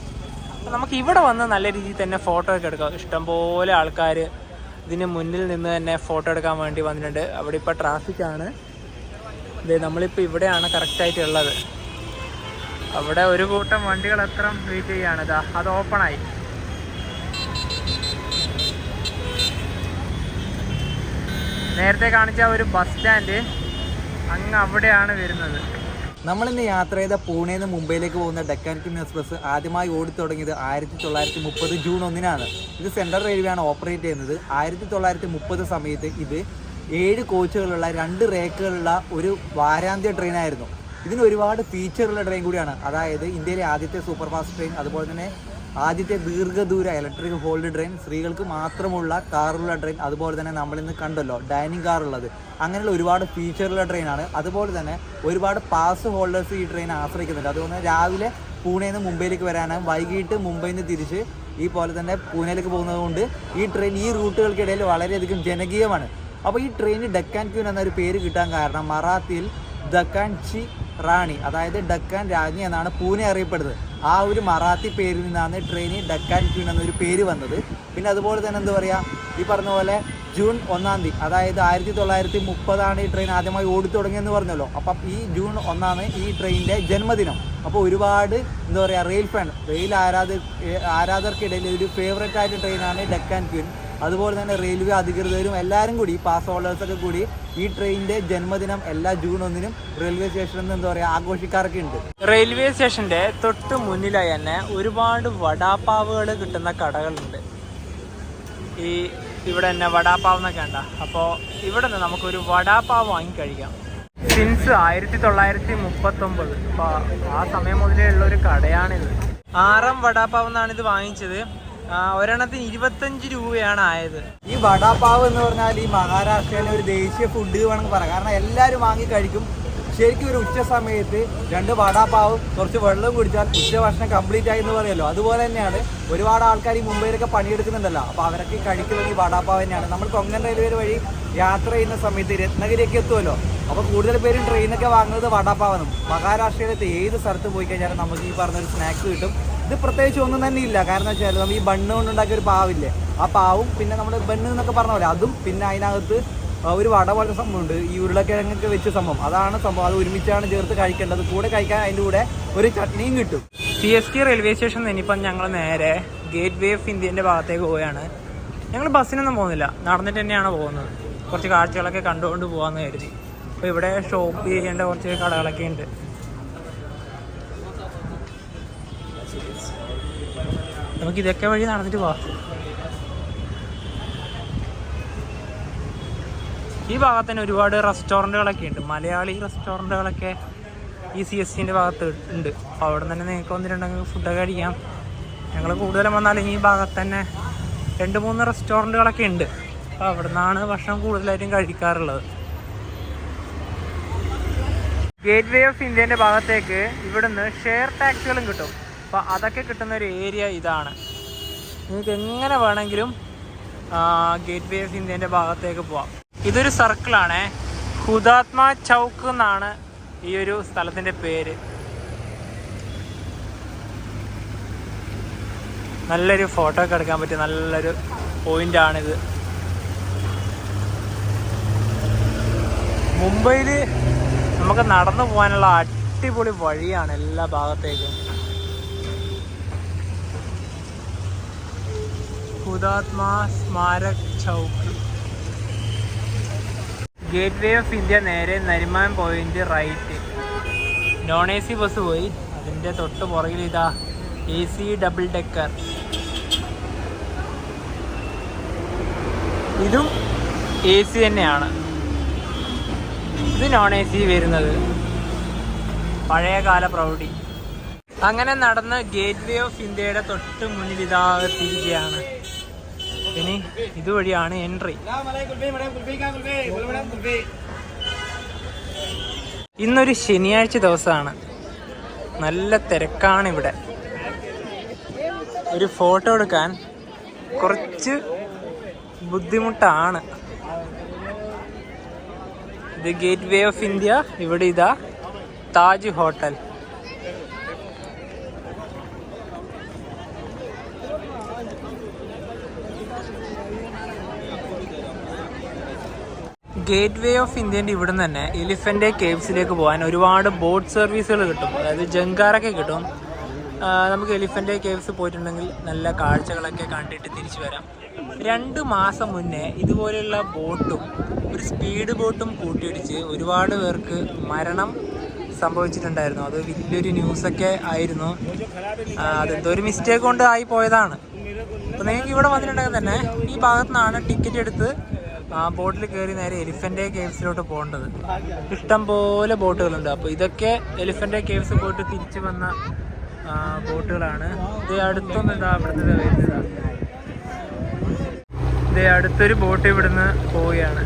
അപ്പോൾ നമുക്ക് ഇവിടെ വന്ന് നല്ല രീതിയിൽ തന്നെ ഫോട്ടോ ഒക്കെ എടുക്കാം. ഇഷ്ടംപോലെ ആൾക്കാർ ഇതിന് മുന്നിൽ നിന്ന് തന്നെ ഫോട്ടോ എടുക്കാൻ വേണ്ടി വന്നിട്ടുണ്ട്. അവിടെ ഇപ്പോൾ ട്രാഫിക്കാണ്. നമ്മളിപ്പോൾ ഇവിടെയാണ് കറക്റ്റായിട്ട് ഉള്ളത്. അവിടെ ഒരു കൂട്ടം വണ്ടികൾ എത്ര വെയിറ്റ് ചെയ്യുകയാണ്. അത് ഓപ്പണായി. നേരത്തെ കാണിച്ച ഒരു ബസ് സ്റ്റാൻഡ് അങ്ങ് അവിടെയാണ് വരുന്നത്. നമ്മളിന്ന് യാത്ര ചെയ്ത പൂനെയിൽ നിന്ന് മുംബൈയിലേക്ക് പോകുന്ന ഡെക്കാൻ ക്വീൻ എക്സ്പ്രസ് ആദ്യമായി ഓടിത്തുടങ്ങിയത് 1930 ജൂൺ 1-നാണ്. ഇത് സെൻട്രൽ റെയിൽവേ ആണ് ഓപ്പറേറ്റ് ചെയ്യുന്നത്. 1930 സമയത്ത് ഇത് 7 കോച്ചുകളുള്ള 2 റേക്കുകളുള്ള ഒരു വാരാന്ത്യ ട്രെയിനായിരുന്നു. ഇതിന് ഒരുപാട് ഫീച്ചറുള്ള ട്രെയിൻ കൂടിയാണ്. അതായത് ഇന്ത്യയിലെ ആദ്യത്തെ സൂപ്പർ ഫാസ്റ്റ് ട്രെയിൻ, അതുപോലെ തന്നെ ആദ്യത്തെ ദീർഘദൂര ഇലക്ട്രിക് ഹോൾഡ് ട്രെയിൻ, സ്ത്രീകൾക്ക് മാത്രമുള്ള കാറുള്ള ട്രെയിൻ, അതുപോലെ തന്നെ നമ്മളിന്ന് കണ്ടല്ലോ ഡൈനിങ് കാർ ഉള്ളത്, അങ്ങനെയുള്ള ഒരുപാട് ഫീച്ചറുള്ള ട്രെയിനാണ്. അതുപോലെ തന്നെ ഒരുപാട് പാസ് ഹോൾഡേഴ്സ് ഈ ട്രെയിൻ ആശ്രയിക്കുന്നുണ്ട്. അതുകൊണ്ട് രാവിലെ പൂനെയിൽ നിന്ന് മുംബൈയിലേക്ക് വരാനും വൈകിട്ട് മുംബൈയിൽ നിന്ന് തിരിച്ച് ഈ പോലെ തന്നെ പൂനെയിലേക്ക് പോകുന്നത് കൊണ്ട് ഈ ട്രെയിൻ ഈ റൂട്ടുകൾക്കിടയിൽ വളരെയധികം ജനകീയമാണ്. അപ്പോൾ ഈ ട്രെയിന് ഡെക്കാൻ ക്വീൻ എന്നൊരു പേര് കിട്ടാൻ കാരണം മറാത്തിയിൽ ഡക്കാൻ ചി റാണി, അതായത് ഡക്കാൻ രാജ്ഞി എന്നാണ് പൂനെ അറിയപ്പെടുന്നത്. ആ ഒരു മറാത്തി പേരിൽ നിന്നാണ് ട്രെയിനിൽ ഡക്കാൻ ക്വീൻ എന്നൊരു പേര് വന്നത്. പിന്നെ അതുപോലെ തന്നെ എന്താ പറയുക, ഈ പറഞ്ഞ പോലെ ജൂൺ 1 അതായത് 1930 ഈ ട്രെയിൻ ആദ്യമായി ഓടി തുടങ്ങിയെന്ന് പറഞ്ഞല്ലോ. അപ്പം ഈ ജൂൺ 1 ഈ ട്രെയിനിൻ്റെ ജന്മദിനം. അപ്പോൾ ഒരുപാട് എന്താ പറയുക റെയിൽ ആരാധകർക്കിടയിൽ ഒരു ഫേവറേറ്റ് ആയിട്ട് ട്രെയിനാണ് ഡക്കാൻ ക്വീൻ. അതുപോലെ തന്നെ റെയിൽവേ അധികൃതരും എല്ലാവരും കൂടി പാസ് ഹോൾഡേഴ്സൊക്കെ കൂടി ഈ ട്രെയിനിൻ്റെ ജന്മദിനം എല്ലാ ജൂൺ 1 റെയിൽവേ സ്റ്റേഷനിൽ നിന്ന് എന്താ പറയുക ആഘോഷിക്കാറൊക്കെ ഉണ്ട്. റെയിൽവേ സ്റ്റേഷൻ്റെ തൊട്ട് മുന്നിലായി തന്നെ ഒരുപാട് വടാപ്പാവുകൾ കിട്ടുന്ന കടകളുണ്ട്. ഇവിടെ തന്നെ വടാപ്പാവ് എന്നൊക്കെ ഉണ്ട്. അപ്പോൾ ഇവിടെ നിന്ന് നമുക്കൊരു വടാപ്പാവ് വാങ്ങി കഴിക്കാം. സിൻസ് 1939, അപ്പോൾ ആ സമയം മുതലേ ഉള്ളൊരു കടയാണിത്. 6 വടാപ്പാവ് എന്നാണ് ഇത് വാങ്ങിച്ചത്. ഒരെണ്ണത്തിന് 25 രൂപയാണ് ആയത്. ഈ വടാപ്പാവ് എന്ന് പറഞ്ഞാൽ ഈ മഹാരാഷ്ട്രയിലെ ഒരു ദേശീയ ഫുഡ് വേണമെങ്കിൽ പറയാം. കാരണം എല്ലാവരും വാങ്ങി കഴിക്കും. ശരിക്കും ഒരു ഉച്ച സമയത്ത് 2 വടാപ്പാവും കുറച്ച് വെള്ളം കുടിച്ചാൽ ഉച്ചഭക്ഷണം കംപ്ലീറ്റ് ആയി എന്ന് പറയുമല്ലോ. അതുപോലെ തന്നെയാണ് ഒരുപാട് ആൾക്കാർ ഈ മുംബൈയിലൊക്കെ പണിയെടുക്കുന്നുണ്ടല്ലോ. അപ്പോൾ അവരൊക്കെ കഴിക്കുന്നത് ഈ വടാപ്പാവ് തന്നെയാണ്. നമ്മൾ കൊങ്കൺ റെയിൽവേ വഴി യാത്ര ചെയ്യുന്ന സമയത്ത് രത്നഗിരിയൊക്കെ എത്തുമല്ലോ. അപ്പോൾ കൂടുതൽ പേരും ട്രെയിനൊക്കെ വാങ്ങുന്നത് വടാപ്പാവാണ്. മഹാരാഷ്ട്രയിലത്തെ ഏത് സ്ഥലത്ത് പോയി കഴിഞ്ഞാലും നമുക്ക് ഈ പറഞ്ഞൊരു സ്നാക്സ് കിട്ടും. ഇത് പ്രത്യേകിച്ച് ഒന്നും തന്നെ ഇല്ല. കാരണം വെച്ചാൽ നമ്മൾ ഈ ബണ്ണ് കൊണ്ടുണ്ടാക്കിയ ഒരു പാവില്ലേ, ആ പാവും പിന്നെ നമ്മുടെ ബണ്ണ് എന്നൊക്കെ പറഞ്ഞ പോലെ അതും, പിന്നെ അതിനകത്ത് ഒരു വട പോലത്തെ സംഭവമുണ്ട്, ഈ ഉരുളക്കിഴങ്ങൊക്കെ വെച്ച സംഭവം, അതാണ് സംഭവം. അത് ഒരുമിച്ചാണ് ചേർത്ത് കഴിക്കേണ്ടത്. കൂടെ കഴിക്കാൻ അതിൻ്റെ കൂടെ ഒരു ചട്നിയും കിട്ടും. CST റെയിൽവേ സ്റ്റേഷൻ ഇനിയിപ്പം ഞങ്ങൾ നേരെ ഗേറ്റ് വേ ഓഫ് ഇന്ത്യൻ്റെ ഭാഗത്തേക്ക് പോവുകയാണ്. ഞങ്ങൾ ബസ്സിനൊന്നും പോകുന്നില്ല, നടന്നിട്ട് തന്നെയാണ് പോകുന്നത്. കുറച്ച് കാഴ്ചകളൊക്കെ കണ്ടുകൊണ്ട് പോകാമെന്ന് കരുതി. അപ്പോൾ ഇവിടെ ഷോപ്പ് ചെയ്യേണ്ട കുറച്ച് കടകളൊക്കെ ഉണ്ട്. നമുക്ക് ഇതൊക്കെ വഴി നടന്നിട്ട് പോവാം. ഈ ഭാഗത്ത് തന്നെ ഒരുപാട് റെസ്റ്റോറൻറ്റുകളൊക്കെ ഉണ്ട്. മലയാളി റെസ്റ്റോറൻറ്റുകളൊക്കെ ഈ CSTൻ്റെ ഭാഗത്ത് ഉണ്ട്. അപ്പോൾ അവിടെ തന്നെ നിങ്ങൾക്ക് 1-2 ഫുഡൊക്കെ കഴിക്കാം. ഞങ്ങൾ കൂടുതലും വന്നാൽ ഈ ഭാഗത്ത് തന്നെ 2-3 റെസ്റ്റോറൻറ്റുകളൊക്കെ ഉണ്ട്. അപ്പോൾ അവിടെ നിന്നാണ് ഭക്ഷണം കൂടുതലായിട്ടും കഴിക്കാറുള്ളത്. ഗേറ്റ് വേ ഓഫ് ഇന്ത്യൻ്റെ ഭാഗത്തേക്ക് ഇവിടുന്ന് ഷെയർ ടാക്സികളും കിട്ടും. അപ്പോൾ അതൊക്കെ കിട്ടുന്ന ഒരു ഏരിയ ഇതാണ്. നിങ്ങൾക്ക് എങ്ങനെ വേണമെങ്കിലും ഗേറ്റ് വേ ഓഫ് ഇന്ത്യൻ്റെ ഭാഗത്തേക്ക് പോവാം. ഇതൊരു സർക്കിളാണേ. ഹുതാത്മ ചൗക്ക് എന്നാണ് ഈ ഒരു സ്ഥലത്തിൻ്റെ പേര്. നല്ലൊരു ഫോട്ടോ ഒക്കെ എടുക്കാൻ പറ്റിയ നല്ലൊരു പോയിൻ്റാണിത്. മുംബൈയിൽ നമുക്ക് നടന്നു പോകാനുള്ള അടിപൊളി വഴിയാണ് എല്ലാ ഭാഗത്തേക്കും. Hutatma Smarak Chowk. Gateway of India നേരെ Nariman Point right. Non AC bus പോയി. അതിൻ്റെ തൊട്ട് പുറകിൽ ഇതാ AC ഡബിൾ ഡെക്കർ. ഇതും AC തന്നെയാണ്. ഇത് നോൺ AC വരുന്നത്. പഴയകാല പ്രൗഢി. അങ്ങനെ നടന്ന് ഗേറ്റ് വേ ഓഫ് ഇന്ത്യയുടെ തൊട്ട് മുന്നിൽ ഇതാ എത്തിയിരിക്കുകയാണ്. ഇനി ഇതുവഴിയാണ് എൻട്രി. ഇന്നൊരു ശനിയാഴ്ച ദിവസമാണ്. നല്ല തിരക്കാണ് ഇവിടെ. ഒരു ഫോട്ടോ എടുക്കാൻ കുറച്ച് ബുദ്ധിമുട്ടാണ്. ഇത് ഗേറ്റ് വേ ഓഫ് ഇന്ത്യ. ഇവിടെ ഇതാ Taj hotel. Gateway of ഇന്ത്യൻ്റെ ഇവിടെ നിന്ന് തന്നെ എലിഫൻ്റ് കേവ്സിലേക്ക് പോകാൻ ഒരുപാട് ബോട്ട് സർവീസുകൾ കിട്ടും. അതായത് ജങ്കാറൊക്കെ കിട്ടും. നമുക്ക് എലിഫൻ്റ് കേവ്സ് പോയിട്ടുണ്ടെങ്കിൽ നല്ല കാഴ്ചകളൊക്കെ കണ്ടിട്ട് തിരിച്ചു വരാം. 2 മാസം മുന്നേ ഇതുപോലെയുള്ള ബോട്ടും ഒരു സ്പീഡ് ബോട്ടും കൂട്ടിയിടിച്ച് ഒരുപാട് പേർക്ക് മരണം സംഭവിച്ചിട്ടുണ്ടായിരുന്നു. അത് വലിയൊരു ന്യൂസൊക്കെ ആയിരുന്നു. അതെന്തോ ഒരു മിസ്റ്റേക്ക് കൊണ്ട് ആയി പോയതാണ്. അപ്പോൾ നിങ്ങൾക്ക് ഇവിടെ വന്നിട്ടുണ്ടെങ്കിൽ തന്നെ ഈ ഭാഗത്തു നിന്നാണ് ടിക്കറ്റ് എടുത്ത് ബോട്ടിൽ കയറി നേരെ എലിഫൻ്റ് കേവ്സിലോട്ട് പോകേണ്ടത്. ഇഷ്ടം പോലെ ബോട്ടുകളുണ്ട്. അപ്പോൾ ഇതൊക്കെ എലിഫൻ്റ് കേവ്സ് പോയിട്ട് തിരിച്ചു വന്ന ബോട്ടുകളാണ്. ഇത് അടുത്തൊന്നും ഇതാ ഇവിടുന്ന് വരുന്നതാ. ഇത് അടുത്തൊരു ബോട്ട് ഇവിടുന്ന് പോവുകയാണ്.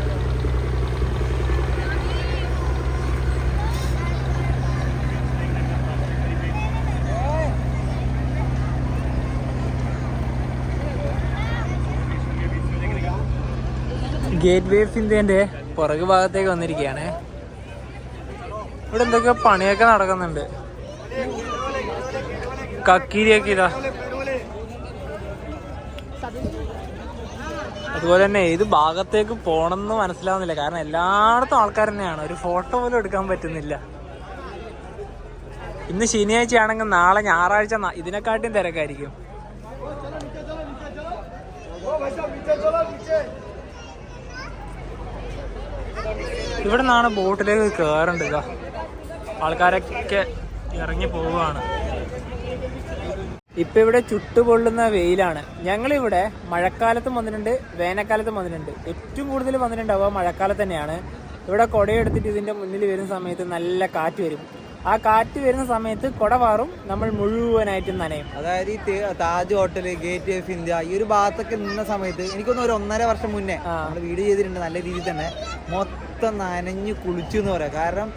ഗേറ്റ് വേ ഓഫ് ഇന്ത്യൻ്റെ പുറകു ഭാഗത്തേക്ക് വന്നിരിക്കുകയാണ്. ഇവിടെ എന്തൊക്കെയോ പണിയൊക്കെ നടക്കുന്നുണ്ട്. കക്കീരിയൊക്കെ ഇതാ. അതുപോലെ തന്നെ ഏത് ഭാഗത്തേക്ക് പോകണമെന്ന് മനസ്സിലാവുന്നില്ല, കാരണം എല്ലായിടത്തും ആൾക്കാർ തന്നെയാണ്. ഒരു ഫോട്ടോ പോലും എടുക്കാൻ പറ്റുന്നില്ല. ഇന്ന് ശനിയാഴ്ച ആണെങ്കിൽ നാളെ ഞായറാഴ്ച ഇതിനെക്കാട്ടിയും തിരക്കായിരിക്കും. ഇവിടെ നിന്നാണ് ബോട്ടിലേക്ക് കയറേണ്ടത്. ആൾക്കാരൊക്കെ ഇറങ്ങി പോവുകയാണ്. ഇപ്പം ഇവിടെ ചുട്ടുപൊള്ളുന്ന വെയിലാണ്. ഞങ്ങളിവിടെ മഴക്കാലത്തും വന്നിട്ടുണ്ട്, വേനൽക്കാലത്തും വന്നിട്ടുണ്ട്. ഏറ്റവും കൂടുതൽ വന്നിട്ടുണ്ടാവുക മഴക്കാലത്ത് തന്നെയാണ്. ഇവിടെ കുടയെടുത്തിട്ട് ഇതിൻ്റെ മുന്നിൽ വരുന്ന സമയത്ത് നല്ല കാറ്റ് വരും. ആ കാറ്റ് വരുന്ന സമയത്ത് കുട മാറും, നമ്മൾ മുഴുവനായിട്ടും നനയും. അതായത് ഈ Taj hotel, Gateway of India ഈ ഒരു ഭാഗത്തൊക്കെ നിന്ന സമയത്ത് എനിക്കൊന്ന് ഒരു 1.5 വർഷം മുന്നേ നമ്മൾ വീഡിയോ ചെയ്തിട്ടുണ്ട്. നല്ല രീതിയിൽ തന്നെ മൊത്തം നനഞ്ഞു കുളിച്ചു എന്ന് പറയാം. കാരണം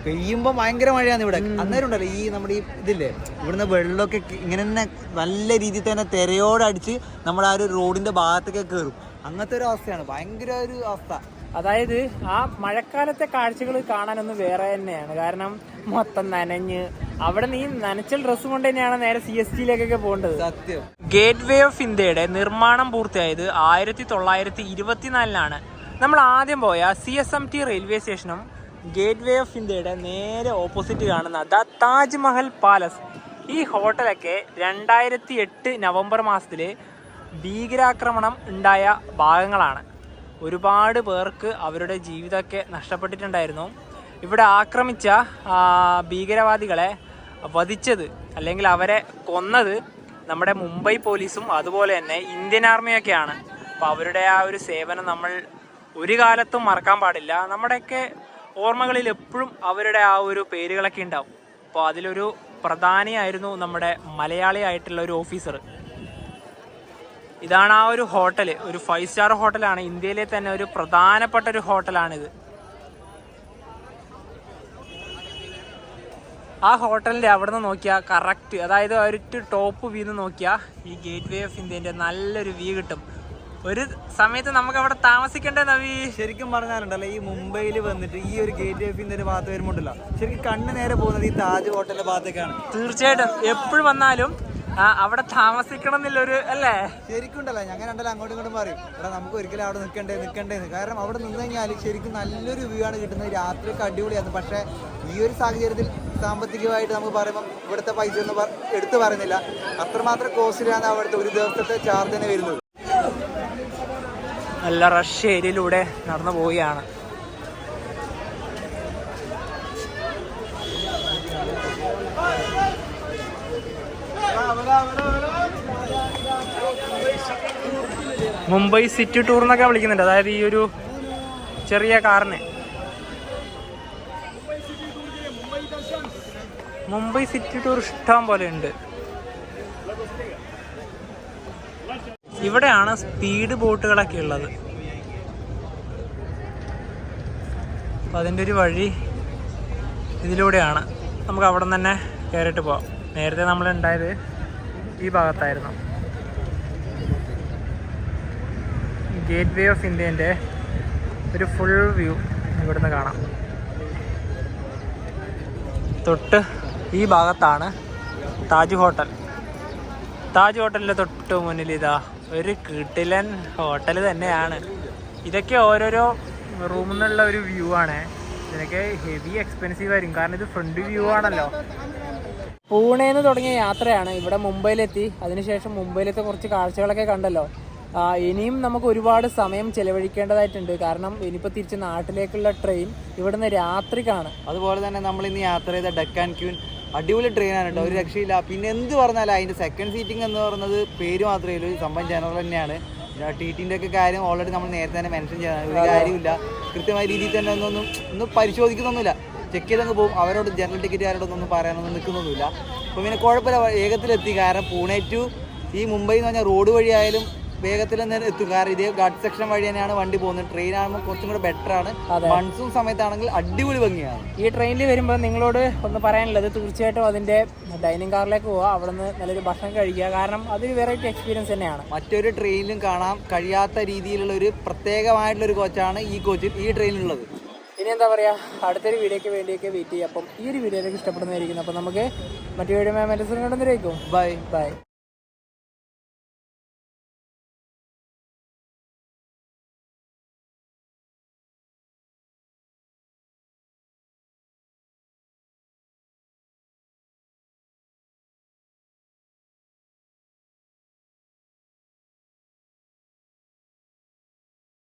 പെയ്യുമ്പോൾ ഭയങ്കര മഴയാണ് ഇവിടെ. അന്നേരം ഉണ്ടല്ലോ ഈ നമ്മുടെ ഈ ഇതില്ലേ ഇവിടുന്ന് വെള്ളമൊക്കെ ഇങ്ങനെ തന്നെ നല്ല രീതിയിൽ തന്നെ തിരയോടടിച്ച് നമ്മുടെ ആ ഒരു റോഡിന്റെ ഭാഗത്തൊക്കെ കയറും. അങ്ങനത്തെ ഒരു അവസ്ഥയാണ്, ഭയങ്കര ഒരു അവസ്ഥ. അതായത് ആ മഴക്കാലത്തെ കാഴ്ചകൾ കാണാനൊന്നും വേറെ തന്നെയാണ്. കാരണം മൊത്തം നനഞ്ഞ് അവിടെ നീ നനച്ച ഡ്രസ്സ് കൊണ്ട് തന്നെയാണ് നേരെ CSTയിലേക്കൊക്കെ പോകേണ്ടത്. സത്യം. ഗേറ്റ് വേ ഓഫ് ഇന്ത്യയുടെ നിർമ്മാണം പൂർത്തിയായത് 1924 നമ്മൾ ആദ്യം പോയ CSMT റെയിൽവേ സ്റ്റേഷനും ഗേറ്റ് വേ ഓഫ് ഇന്ത്യയുടെ നേരെ ഓപ്പോസിറ്റ് കാണുന്ന താജ്മഹൽ പാലസ്, ഈ ഹോട്ടലൊക്കെ 2008 നവംബർ മാസത്തിൽ ഭീകരാക്രമണം ഉണ്ടായ ഭാഗങ്ങളാണ്. ഒരുപാട് പേർക്ക് അവരുടെ ജീവിതമൊക്കെ നഷ്ടപ്പെട്ടിട്ടുണ്ടായിരുന്നു. ഇവിടെ ആക്രമിച്ച ഭീകരവാദികളെ വധിച്ചത് അല്ലെങ്കിൽ അവരെ കൊന്നത് നമ്മുടെ മുംബൈ പോലീസും അതുപോലെ തന്നെ ഇന്ത്യൻ ആർമിയൊക്കെയാണ്. അപ്പോൾ അവരുടെ ആ ഒരു സേവനം നമ്മൾ ഒരു കാലത്തും മറക്കാൻ പാടില്ല. നമ്മുടെയൊക്കെ ഓർമ്മകളിൽ എപ്പോഴും അവരുടെ ആ ഒരു പേരുകളൊക്കെ ഉണ്ടാവും. അപ്പോൾ അതിലൊരു പ്രധാനിയായിരുന്നു നമ്മുടെ മലയാളി ആയിട്ടുള്ള ഒരു ഓഫീസർ. ഇതാണ് ആ ഒരു ഹോട്ടൽ, ഒരു 5 സ്റ്റാർ ഹോട്ടലാണ്. ഇന്ത്യയിലെ തന്നെ ഒരു പ്രധാനപ്പെട്ട ഒരു ഹോട്ടലാണിത്. ആ ഹോട്ടലിൻ്റെ അവിടെ നിന്ന് നോക്കിയാൽ കറക്റ്റ്, അതായത് ഒരു ടോപ്പ് വ്യൂ നിന്ന് നോക്കിയാൽ ഈ ഗേറ്റ് വേ ഓഫ് ഇന്ത്യൻ്റെ നല്ലൊരു വ്യൂ കിട്ടും. ഒരു സമയത്ത് നമുക്ക് അവിടെ താമസിക്കേണ്ട നവി. ശരിക്കും പറഞ്ഞാലുണ്ടല്ലോ ഈ മുംബൈയിൽ വന്നിട്ട് ഈ ഒരു ഗേറ്റ് വേ ഓഫ് ഇന്ത്യയുടെ ഭാഗത്ത് വരുമ്പോണ്ടല്ലോ ശരിക്കും കണ്ണ് നേരെ പോകുന്നത് ഈ താജ് ഹോട്ടലിന്റെ ഭാഗത്തേക്കാണ്. തീർച്ചയായിട്ടും എപ്പോഴും വന്നാലും അവിടെ താമസിക്കണം എന്നുള്ളൊരു അല്ലേ. ശരിക്കും ഉണ്ടല്ലോ ഞങ്ങൾ ഉണ്ടല്ലോ അങ്ങോട്ടും ഇങ്ങോട്ടും പറയും എടാ നമുക്ക് ഒരിക്കലും അവിടെ നിൽക്കണ്ടേന്ന്. കാരണം അവിടെ നിന്ന് കഴിഞ്ഞാൽ ശരിക്കും നല്ലൊരു വ്യൂ ആണ് കിട്ടുന്നത്. രാത്രിയൊക്കെ അടിപൊളിയാണ്. പക്ഷേ ഈ ഒരു സാഹചര്യത്തിൽ സാമ്പത്തികമായിട്ട് നമുക്ക് പറയുമ്പോൾ ഇവിടുത്തെ പൈസ ഒന്നും എടുത്തു പറയുന്നില്ല. അത്രമാത്രം കോസ്റ്റ്ലിയാണ് അവിടുത്തെ ഒരു ദിവസത്തെ ചാർജ് തന്നെ വരുന്നത്. നല്ല റഷ് ഏരിയയിലൂടെ നടന്നു പോവുകയാണ്. മുംബൈ സിറ്റി ടൂർ എന്നൊക്കെ വിളിക്കുന്നുണ്ട്. അതായത് ഈ ഒരു ചെറിയ കാറിന് മുംബൈ സിറ്റി ടൂർ ഇഷ്ടം പോലെ ഉണ്ട്. ഇവിടെയാണ് സ്പീഡ് ബോട്ടുകളൊക്കെ ഉള്ളത്. അപ്പം അതിൻ്റെ ഒരു വഴി ഇതിലൂടെയാണ്. നമുക്ക് അവിടെ നിന്ന് തന്നെ കയറിയിട്ട് പോവാം. നേരത്തെ നമ്മളുണ്ടായത് ഈ ഭാഗത്തായിരുന്നു. ഗേറ്റ് വേ ഓഫ് ഇന്ത്യൻ്റെ ഒരു ഫുൾ വ്യൂ ഇവിടുന്ന് കാണാം. തൊട്ട് ഈ ഭാഗത്താണ് താജ് ഹോട്ടൽ. താജ് ഹോട്ടലിൻ്റെ തൊട്ട് മുന്നിൽ ഇതാ ഒരു കിടിലൻ ഹോട്ടൽ തന്നെയാണ്. ഇതൊക്കെ ഓരോരോ റൂമിൽ നിന്നുള്ള ഒരു വ്യൂ ആണ്. ഇതിനൊക്കെ ഹെവി എക്സ്പെൻസീവ് ആയിരിക്കും, കാരണം ഇത് ഫ്രണ്ട് വ്യൂ ആണല്ലോ. പൂണെന്ന് തുടങ്ങിയ യാത്രയാണ്. ഇവിടെ മുംബൈയിലെത്തി. അതിനുശേഷം മുംബൈയിലത്തെ കുറച്ച് കാഴ്ചകളൊക്കെ കണ്ടല്ലോ. ഇനിയും നമുക്ക് ഒരുപാട് സമയം ചെലവഴിക്കേണ്ടതായിട്ടുണ്ട്. കാരണം ഇനിയിപ്പോൾ തിരിച്ച് നാട്ടിലേക്കുള്ള ട്രെയിൻ ഇവിടുന്ന് രാത്രിക്കാണ്. അതുപോലെ തന്നെ നമ്മൾ ഇന്ന് യാത്ര ചെയ്ത ഡെക്കാൻ ക്യൂൻ അടിപൊളി ട്രെയിനാണ് കേട്ടോ, ഒരു രക്ഷയില്ല. പിന്നെ എന്ത് പറഞ്ഞാലും അതിൻ്റെ സെക്കൻഡ് സീറ്റിംഗ് എന്ന് പറയുന്നത് പേര് മാത്രമേ ഉള്ളൂ, സംഭവം ജനറൽ തന്നെയാണ്. TTൻ്റെ ഒക്കെ കാര്യം ഓൾറെഡി നമ്മൾ നേരത്തെ തന്നെ മെൻഷൻ ചെയ്തതാണ്. ഒരു കാര്യമില്ല, കൃത്യമായ രീതിയിൽ തന്നെ ഒന്നും പരിശോധിക്കുന്നൊന്നുമില്ല. ചെക്ക് ചെയ്തങ്ങ് പോകും. അവരോട് ജനറൽ ടിക്കറ്റുകാരോടൊന്നും പറയാനൊന്നും നിൽക്കുന്നൊന്നുമില്ല. അപ്പോൾ പിന്നെ കുഴപ്പമില്ല, വേഗത്തിലെത്തി. കാരണം പൂനെ ടു ഈ മുംബൈ എന്ന് പറഞ്ഞാൽ റോഡ് വഴിയായാലും വേഗത്തിൽ തന്നെ എത്തും. കാരണം ഇതേ ഗാർഡ് സെക്ഷൻ വഴി തന്നെയാണ് വണ്ടി പോകുന്നത്. ട്രെയിൻ ആകുമ്പോൾ കുറച്ചും കൂടെ ബെറ്റർ ആണ്. മൺസൂൺ സമയത്താണെങ്കിൽ അടിപൊളി ഭംഗിയാണ്. ഈ ട്രെയിനിൽ വരുമ്പോൾ നിങ്ങളോട് ഒന്ന് പറയാനുള്ളത് തീർച്ചയായിട്ടും അതിൻ്റെ ഡൈനിങ് കാറിലേക്ക് പോവുക, അവിടെ നിന്ന് നല്ലൊരു ഭക്ഷണം കഴിക്കുക. കാരണം അതൊരു വെറൈറ്റി എക്സ്പീരിയൻസ് തന്നെയാണ്. മറ്റൊരു ട്രെയിനിലും കാണാൻ കഴിയാത്ത രീതിയിലുള്ള ഒരു പ്രത്യേകമായിട്ടുള്ളൊരു കോച്ചാണ് ഈ കോച്ചിൽ ഈ ട്രെയിനിലുള്ളത്. ഇനി എന്താ പറയുക, അടുത്തൊരു വീഡിയോയ്ക്ക് വേണ്ടിയൊക്കെ വെയിറ്റ് ചെയ്യുക. അപ്പം ഈ ഒരു വീഡിയോയിലേക്ക് ഇഷ്ടപ്പെടുന്നതായിരിക്കും. അപ്പം നമുക്ക് മറ്റു വീഡിയോ മറ്റു കണ്ടുവന്നേക്കും. Bye bye.